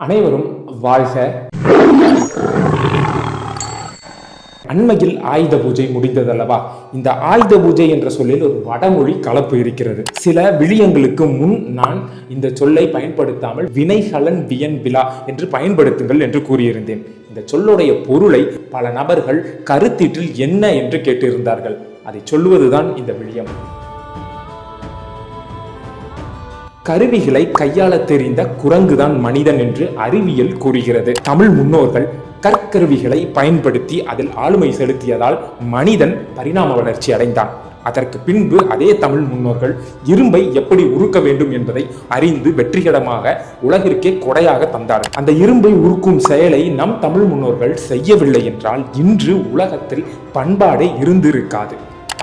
அனைவரும் வாழ்க. அண்மையில் ஆயுத பூஜை முடிந்ததல்லவா? இந்த ஆயுத பூஜை என்ற சொல்லில் ஒரு வடமொழி கலப்பு இருக்கிறது. சில விழியங்களுக்கு முன் நான் இந்த சொல்லை பயன்படுத்தாமல் வினைகலன் வியன் விழா என்று பயன்படுத்துங்கள் என்று கூறியிருந்தேன். இந்த சொல்லுடைய பொருளை பல நபர்கள் கருத்தீட்டில் என்ன என்று கேட்டிருந்தார்கள். அதை சொல்லுவதுதான் இந்த விழியம். கருவிகளை கையாள தெரிந்த குரங்குதான் மனிதன் என்று அறிவியல் கூறுகிறது. தமிழ் முன்னோர்கள் கற்கருவிகளை பயன்படுத்தி அதில் ஆளுமை செலுத்தியதால் மனிதன் பரிணாம வளர்ச்சி அடைந்தான். அதற்கு பின்பு அதே தமிழ் முன்னோர்கள் இரும்பை எப்படி உருக்க வேண்டும் என்பதை அறிந்து வெற்றிகரமாக உலகிற்கே கொடையாக தந்தார்கள். அந்த இரும்பை உருக்கும் செயலை நம் தமிழ் முன்னோர்கள் செய்யவில்லை என்றால் இன்று உலகத்தில் பண்பாடே இருந்திருக்காது.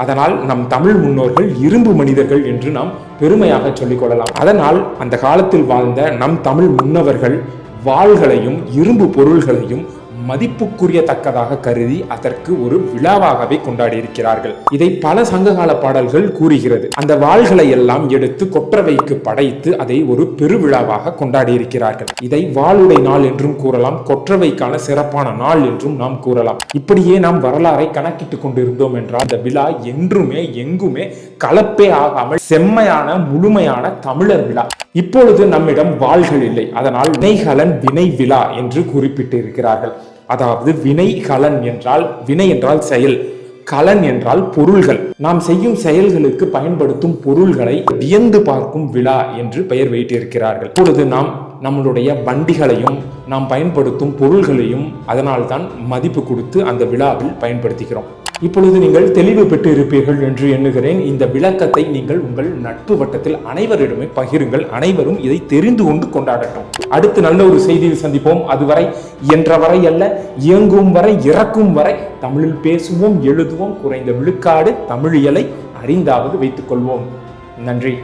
அதனால் நம் தமிழ் முன்னோர்கள் இரும்பு மனிதர்கள் என்று நாம் பெருமையாக சொல்லிக் கொள்ளலாம். அதனால் அந்த காலத்தில் வாழ்ந்த நம் தமிழ் முன்னவர்கள் வாள்களையும் இரும்பு பொருள்களையும் மதிப்புக்குரிய தக்கதாக கருதி அதற்கு ஒரு விழாவாகவே கொண்டாடி இருக்கிறார்கள். இதை பல சங்ககால பாடல்கள் கூறுகிறது. அந்த வாள்களை எல்லாம் எடுத்து கொற்றவைக்கு படைத்து அதை ஒரு பெருவிழாவாக கொண்டாடி இருக்கிறார்கள். இதை வாளுடை நாள் என்றும் கூறலாம், கொற்றவைக்கான சிறப்பான நாள் என்றும் நாம் கூறலாம். இப்படியே நாம் வரலாறை கணக்கிட்டு கொண்டிருந்தோம் என்றால் அந்த விழா என்றுமே எங்குமே கலப்பே ஆகாமல் செம்மையான முழுமையான தமிழர் விழா. இப்பொழுது நம்மிடம் வாள்கள் இல்லை, அதனால் வினைகலன் வினை விழா என்று குறிப்பிட்டு இருக்கிறார்கள். அதாவது வினைகலன் என்றால் வினை என்றால் செயல், கலன் என்றால் பொருள்கள். நாம் செய்யும் செயல்களுக்கு பயன்படுத்தும் பொருள்களை வியந்து பார்க்கும் விழா என்று பெயர் வைத்திருக்கிறார்கள். இப்பொழுது நாம் நம்மளுடைய வண்டிகளையும் நாம் பயன்படுத்தும் பொருள்களையும் அதனால்தான் மதிப்பு கொடுத்து அந்த விழாவில் பயன்படுத்துகிறோம். இப்பொழுது நீங்கள் தெளிவு பெற்று இருப்பீர்கள் என்று எண்ணுகிறேன். இந்த விளக்கத்தை நீங்கள் உங்கள் நட்பு வட்டத்தில் அனைவரிடமே பகிருங்கள். அனைவரும் இதை தெரிந்து கொண்டு கொண்டாடட்டும். அடுத்து நல்ல ஒரு செய்தியில் சந்திப்போம். அதுவரை இயன்ற வரை அல்ல, இயங்கும் வரை இறக்கும் வரை தமிழில் பேசுவோம், எழுதுவோம். குறைந்த விழுக்காடு தமிழியலை அறிந்தாவது வைத்துக் கொள்வோம். நன்றி.